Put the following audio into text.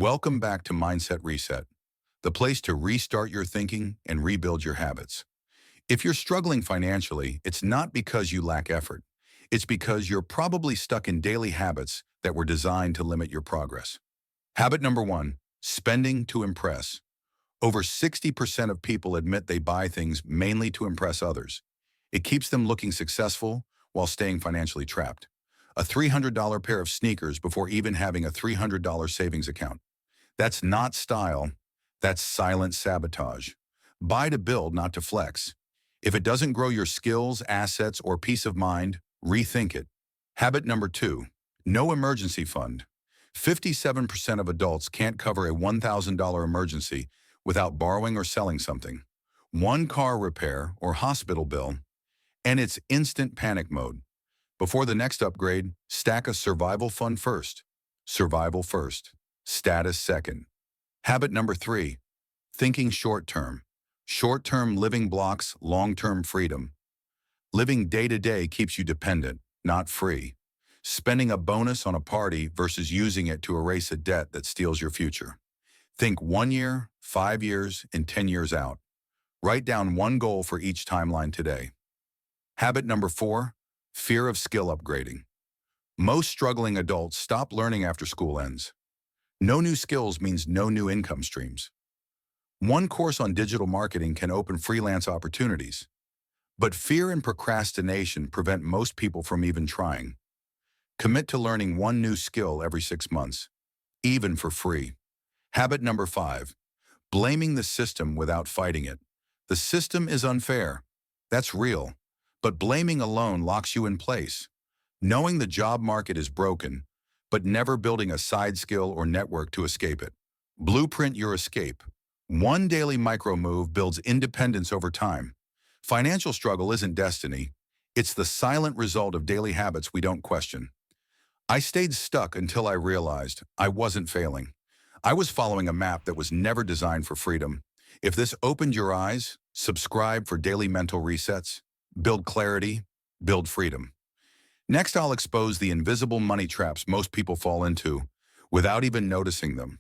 Welcome back to Mindset Reset, the place to restart your thinking and rebuild your habits. If you're struggling financially, it's not because you lack effort. It's because you're probably stuck in daily habits that were designed to limit your progress. Habit number one, spending to impress. Over 60% of people admit they buy things mainly to impress others. It keeps them looking successful while staying financially trapped. A $300 pair of sneakers before even having a $300 savings account. That's not style, that's silent sabotage. Buy to build, not to flex. If it doesn't grow your skills, assets, or peace of mind, rethink it. Habit number two, no emergency fund. 57% of adults can't cover a $1,000 emergency without borrowing or selling something. One car repair or hospital bill, and it's instant panic mode. Before the next upgrade, stack a survival fund first. Survival first. Status second. Habit number three, thinking short-term. Short-term living blocks long-term freedom. Living day-to-day keeps you dependent, not free. Spending a bonus on a party versus using it to erase a debt that steals your future. Think 1 year, 5 years, and 10 years out. Write down one goal for each timeline today. Habit number four, fear of skill upgrading. Most struggling adults stop learning after school ends. No new skills means no new income streams. One course on digital marketing can open freelance opportunities, but fear and procrastination prevent most people from even trying. Commit to learning one new skill every 6 months, even for free. Habit number five, blaming the system without fighting it. The system is unfair. That's real, but blaming alone locks you in place. Knowing the job market is broken, but never building a side skill or network to escape it. Blueprint your escape. One daily micro move builds independence over time. Financial struggle isn't destiny. It's the silent result of daily habits we don't question. I stayed stuck until I realized I wasn't failing. I was following a map that was never designed for freedom. If this opened your eyes, subscribe for daily mental resets. Build clarity, build freedom. Next, I'll expose the invisible money traps most people fall into without even noticing them.